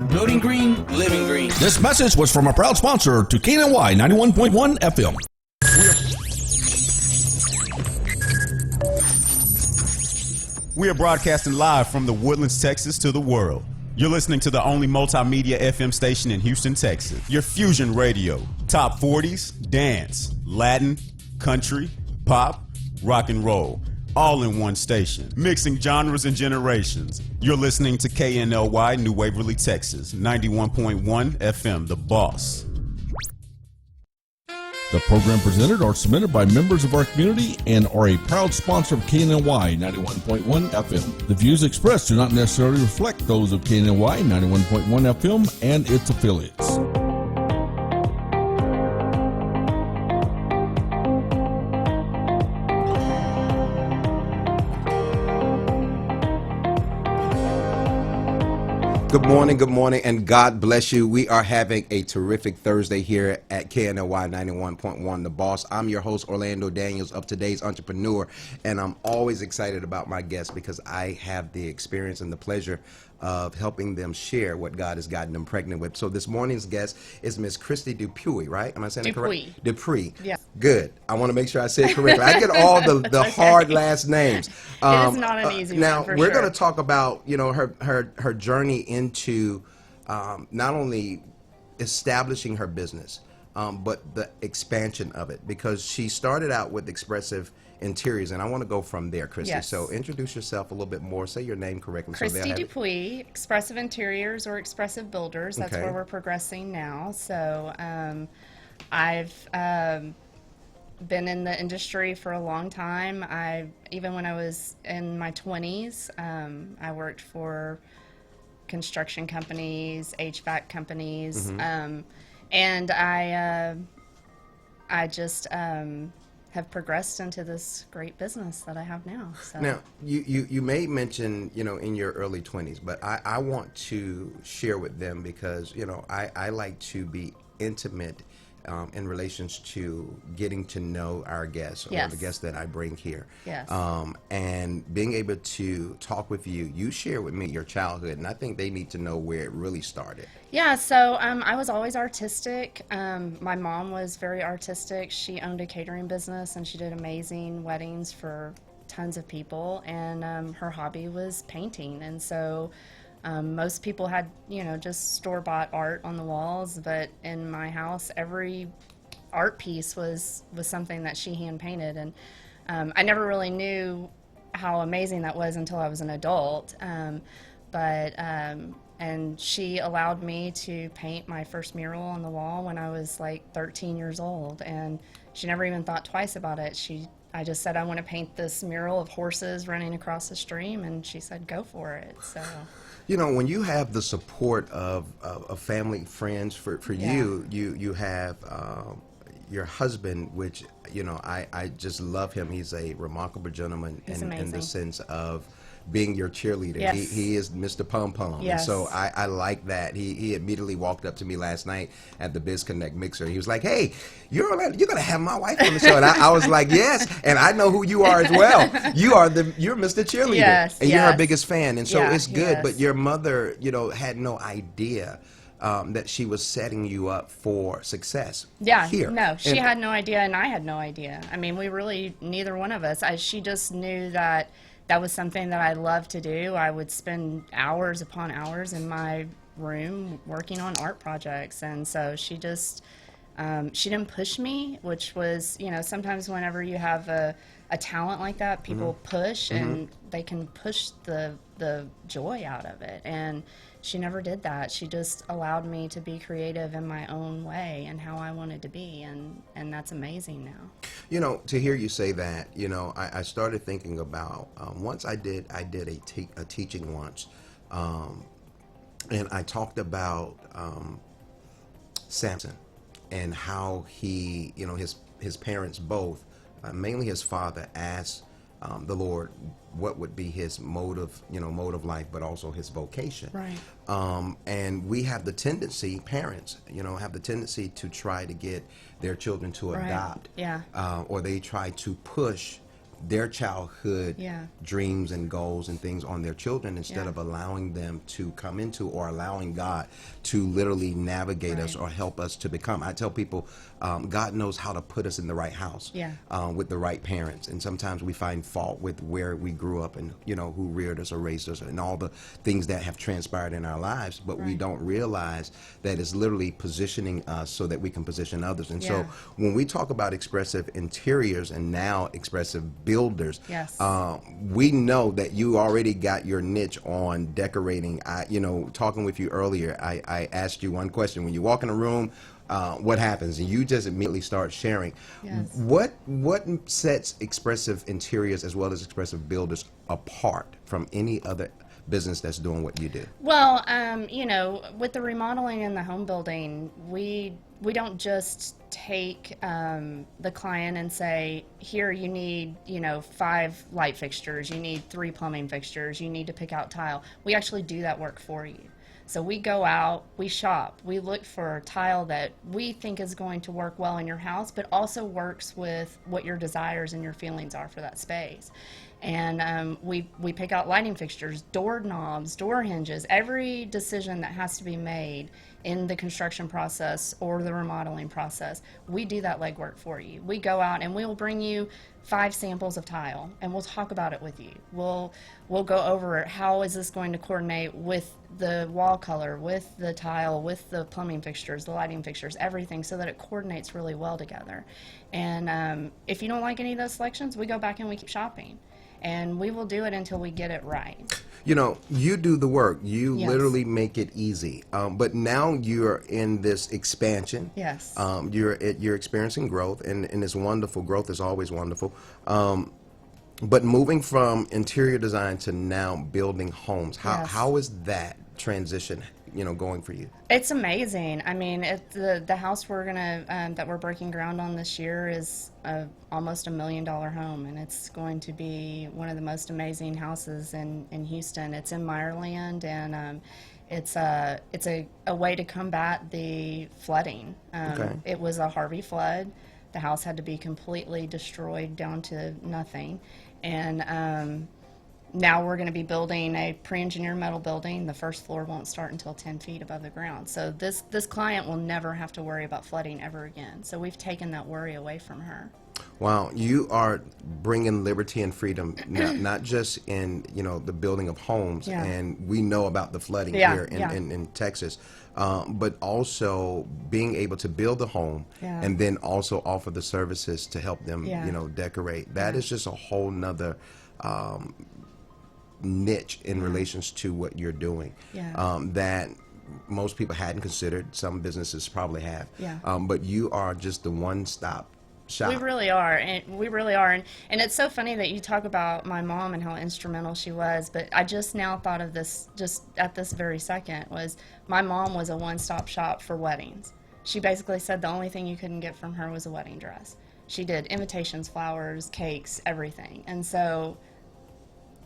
Building green, living green. This message was from a proud sponsor to KNLY 91.1 FM. We are broadcasting live from the Woodlands, Texas to the world. You're listening to the only multimedia FM station in Houston, Texas. Your Fusion Radio. Top 40s, dance, Latin, country, pop, rock and roll. All in one station. Mixing genres and generations. You're listening to KNLY New Waverly, Texas. 91.1 FM, The Boss. The program presented are submitted by members of our community and are a proud sponsor of KNLY 91.1 FM. The views expressed do not necessarily reflect those of KNLY 91.1 FM and its affiliates. Good morning, and God bless you. We are having a terrific Thursday here at KNLY 91.1 The Boss. I'm your host, Orlando Daniels, of Today's Entrepreneur, and I'm always excited about my guests because I have the experience and the pleasure of helping them share what God has gotten them pregnant with. So this morning's guest is Miss Christy Dupuy, right? Am I saying it correct? Dupuy. Yeah. Good. I want to make sure I say it correctly. I get all the Okay. hard last names. It is not an easy now, one, for we're sure. going to talk about, you know, her journey into not only establishing her business, but the expansion of it, because she started out with Expressive Interiors, and I want to go from there, Christy. Yes. So introduce yourself a little bit more. Say your name correctly. Christy Dupuy, Expressive Interiors or Expressive Builders. That's Okay. where we're progressing now. So I've been in the industry for a long time. Even when I was in my 20s, I worked for construction companies, HVAC companies, and I just have progressed into this great business that I have now. So. Now, you may mention, you know, in your early 20s, but I want to share with them because, you know, I like to be intimate in relations to getting to know our guests or Yes. the guests that I bring here. Yes. And being able to talk with you, you share with me your childhood, and I think they need to know where it really started. Yeah, so I was always artistic. My mom was very artistic. She owned a catering business, and she did amazing weddings for tons of people. And her hobby was painting. And so most people had, you know, just store-bought art on the walls. But in my house, every art piece was something that she hand-painted. And I never really knew how amazing that was until I was an adult. And she allowed me to paint my first mural on the wall when I was like 13 years old, and she never even thought twice about it. I just said, I want to paint this mural of horses running across the stream, and she said, go for it. So, You know, when you have the support of family, friends, for Yeah. you have your husband, which, you know, I just love him. He's a remarkable gentleman He's in the amazing. sense of being your cheerleader. Yes. He is Mr. Pom Pom. Yes. And so I like that. He immediately walked up to me last night at the Biz Connect mixer. He was like, hey, you're going to have my wife on the show. And I was like, yes. And I know who you are as well. You're Mr. Cheerleader. Yes, and you're her yes. biggest fan. And so Yeah, it's good. yes. But your mother, you know, had no idea that she was setting you up for success. yeah, Here. no, she And- had no idea, and I had no idea. I mean, we really, neither one of us. She just knew that was something that I loved to do. I would spend hours upon hours in my room working on art projects, and so she just, she didn't push me, which was, you know, sometimes whenever you have a talent like that, people push, and they can push the joy out of it, and she never did that. She just allowed me to be creative in my own way and how I wanted to be, and that's amazing now. You know, to hear you say that, you know, I started thinking about once I did a teaching once, and I talked about Samson and how he, you know, his parents both, mainly his father, asked the Lord what would be his mode of life, but also his vocation. Right. And we have the tendency, parents, you know, have the tendency to try to get their children to Right. adopt, Yeah. or they try to push their childhood Yeah. dreams and goals and things on their children instead Yeah. of allowing them to come into or allowing God to literally navigate us Right. or help us to become. I tell people, God knows how to put us in the right house Yeah. with the right parents. And sometimes we find fault with where we grew up and, you know, who reared us or raised us and all the things that have transpired in our lives. But we Right. don't realize that it's literally positioning us so that we can position others. And so Yeah. when we talk about expressive interiors and now expressive builders, Yes. we know that you already got your niche on decorating. You know, talking with you earlier, I asked you one question. When you walk in a room, what happens? And you just immediately start sharing. Yes. What sets expressive interiors as well as expressive builders apart from any other business that's doing what you do? Well, you know, with the remodeling and the home building, we don't just take the client and say, here, you need, you know, 5 light fixtures, you need 3 plumbing fixtures, you need to pick out tile. We actually do that work for you. So we go out, we shop, we look for tile that we think is going to work well in your house, but also works with what your desires and your feelings are for that space. And we pick out lighting fixtures, door knobs, door hinges, every decision that has to be made in the construction process or the remodeling process. We do that legwork for you. We go out and we'll bring you 5 samples of tile and we'll talk about it with you. We'll go over it. How is this going to coordinate with the wall color, with the tile, with the plumbing fixtures, the lighting fixtures, everything, so that it coordinates really well together. And if you don't like any of those selections, we go back and we keep shopping. And we will do it until we get it right. You know, you do the work. You Yes. literally make it easy. But now you're in this expansion. Yes. You're experiencing growth, and it's wonderful. Growth is always wonderful. But moving from interior design to now building homes, Yes. how is that transition, you know, going for you? It's amazing. I mean, the house we're gonna that we're breaking ground on this year is almost $1 million home, and it's going to be one of the most amazing houses in Houston. It's in Meyerland, and it's a way to combat the flooding. Okay. It was a Harvey flood. The house had to be completely destroyed down to nothing, and now we're going to be building a pre-engineered metal building. The first floor won't start until 10 feet above the ground. So this client will never have to worry about flooding ever again. So we've taken that worry away from her. Wow, you are bringing liberty and freedom, not just in, you know, the building of homes, Yeah. and we know about the flooding Yeah, here yeah. in Texas, but also being able to build a home Yeah. and then also offer the services to help them, Yeah. you know, decorate. That Yeah. is just a whole nother niche in relations to what you're doing. Yeah. That most people hadn't considered. Some businesses probably have. Yeah. But you are just the one-stop shop. We really are, and it's so funny that you talk about my mom and how instrumental she was. But I just now thought of this, just at this very second, was my mom was a one-stop shop for weddings. She basically said the only thing you couldn't get from her was a wedding dress. She did invitations, flowers, cakes, everything, and so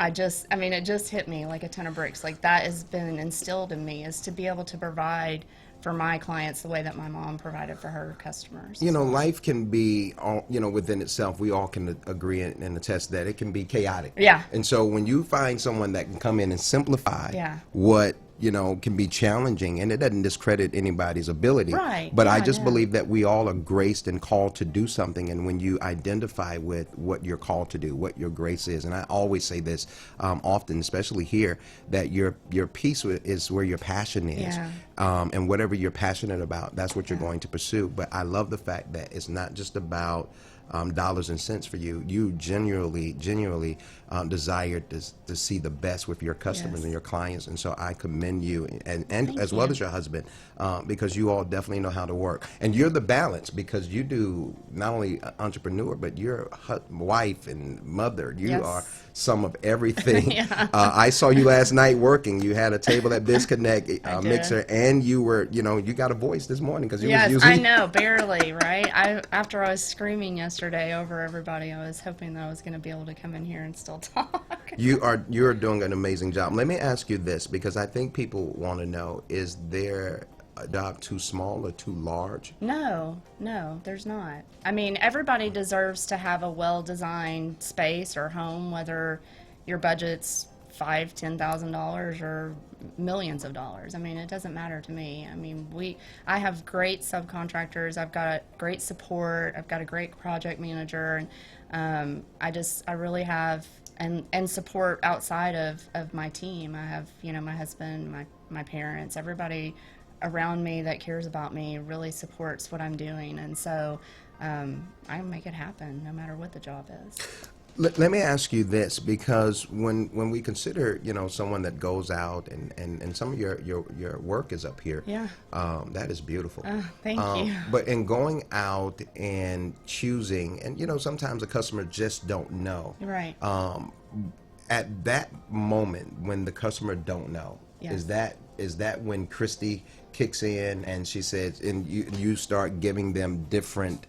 it just hit me like a ton of bricks. Like, that has been instilled in me, is to be able to provide for my clients the way that my mom provided for her customers. You know, life can be, you know, within itself, we all can agree and attest that it can be chaotic. Yeah. And so when you find someone that can come in and simplify Yeah. what, you know, can be challenging, and it doesn't discredit anybody's ability. Right. But I Yeah, just yeah. believe that we all are graced and called to do something. And when you identify with what you're called to do, what your grace is, and I always say this often, especially here, that your peace is where your passion is. Yeah. And whatever you're passionate about, that's what you're going to pursue. But I love the fact that it's not just about dollars and cents for you. You genuinely desire to see the best with your customers Yes. and your clients. And so I commend you, and as Thank well you. as your husband, because you all definitely know how to work. And you're the balance, because you do not only entrepreneur, but you're wife and mother. You Yes. are some of everything. Yeah. I saw you last night working. You had a table at Disconnect I did. mixer, and you were, you know, you got a voice this morning because you Yes, was using. I know, barely, right? After I was screaming yesterday over everybody, I was hoping that I was going to be able to come in here and still talk. You're doing an amazing job. Let me ask you this, because I think people want to know: is there job too small or too large? No, there's not. I mean, everybody deserves to have a well-designed space or home, whether your budget's $5,000, $10,000 or millions of dollars. I mean, it doesn't matter to me. I mean, I have great subcontractors. I've got great support. I've got a great project manager, and I really have and support outside of my team. I have, my husband, my parents, everybody around me that cares about me really supports what I'm doing, and so I make it happen no matter what the job is. Let me ask you this, because when we consider, someone that goes out and some of your work is up here, Yeah. That is beautiful. Thank you. But in going out and choosing, and sometimes a customer just don't know. Right. At that moment when the customer don't know, Yes. is that when Christy kicks in and she says, and you start giving them different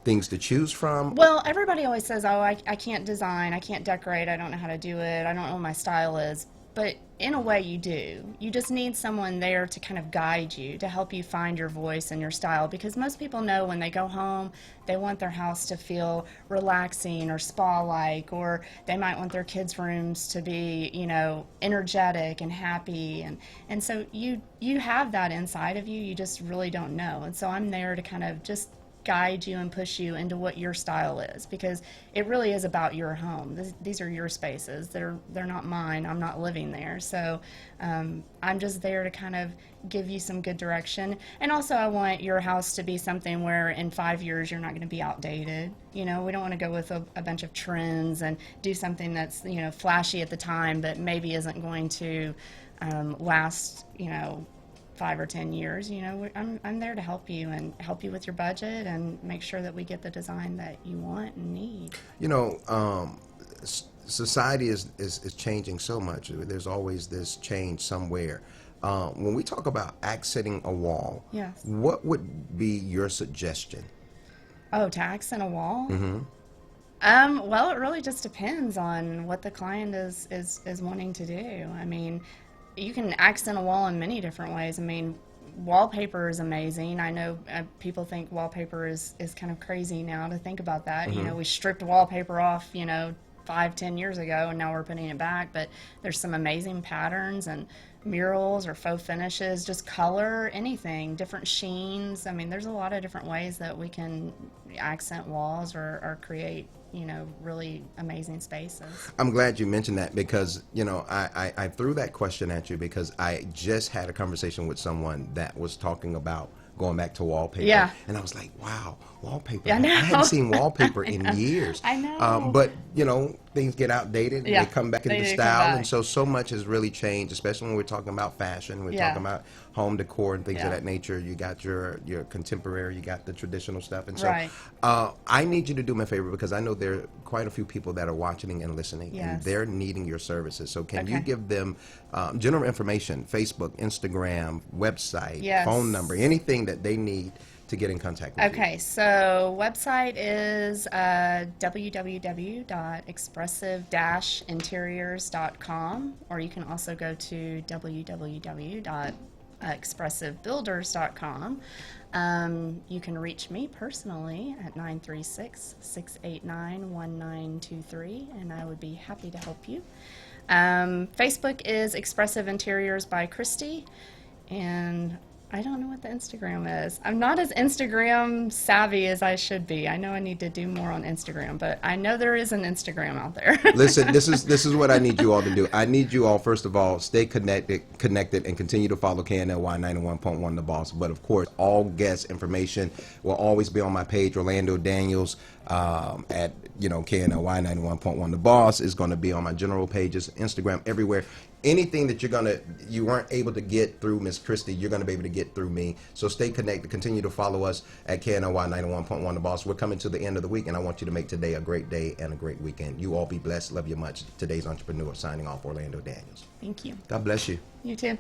things to choose from? Well, everybody always says, oh, I can't design, I can't decorate, I don't know how to do it, I don't know what my style is. But in a way you do. You just need someone there to kind of guide you, to help you find your voice and your style, because most people know when they go home, they want their house to feel relaxing or spa-like, or they might want their kids' rooms to be, energetic and happy. And so you have that inside of you, you just really don't know. And so I'm there to kind of just guide you and push you into what your style is, because it really is about your home. These are your spaces. They're not mine. I'm not living there. So I'm just there to kind of give you some good direction. And also I want your house to be something where in 5 years you're not going to be outdated. We don't want to go with a bunch of trends and do something that's flashy at the time but maybe isn't going to last 5 or 10 years. I'm there to help you and help you with your budget and make sure that we get the design that you want and need. Society is changing so much. There's always this change somewhere. When we talk about accenting a wall, Yes. what would be your suggestion? Oh, to accent a wall? Mm-hmm. Well, it really just depends on what the client is wanting to do. I mean, you can accent a wall in many different ways. I mean, wallpaper is amazing. I know people think wallpaper is kind of crazy now to think about that. Mm-hmm. We stripped wallpaper off, 5-10 years ago, and now we're putting it back. But there's some amazing patterns and murals or faux finishes, just color, anything, different sheens. I mean, there's a lot of different ways that we can accent walls or create really amazing spaces. I'm glad you mentioned that, because I threw that question at you because I just had a conversation with someone that was talking about going back to wallpaper. Yeah. And I was like, wow, wallpaper. Yeah, I know. I hadn't seen wallpaper in years. I know. But, things get outdated and Yeah, they come back into they do come style. back. And so much has really changed, especially when we're talking about fashion. We're Yeah. talking about home decor and things Yeah. of that nature. You got your contemporary, you got the traditional stuff. And so Right. I need you to do me a favor, because I know there are quite a few people that are watching and listening, and Yes. they're needing your services. So can you Okay. give them general information, Facebook, Instagram, website, Yes. phone number, anything that they need to get in contact with you? Okay, so website is www.expressive-interiors.com, or you can also go to www.expressivebuilders.com. You can reach me personally at 936-689-1923, and I would be happy to help you. Facebook is Expressive Interiors by Christy, and I don't know what the Instagram is. I'm not as Instagram savvy as I should be. I know I need to do more on Instagram, but I know there is an Instagram out there. Listen, this is what I need you all to do. I need you all, first of all, stay connected, and continue to follow KNLY 91.1 The Boss. But of course, all guest information will always be on my page, Orlando Daniels, at KNLY 91.1 The Boss is going to be on my general pages, Instagram, everywhere. Anything that you weren't able to get through Miss Christie, you're going to be able to get through me. So stay connected. Continue to follow us at KNLY 91.1 The Boss. We're coming to the end of the week, and I want you to make today a great day and a great weekend. You all be blessed. Love you much. Today's Entrepreneur signing off, Orlando Daniels. Thank you. God bless you. You too.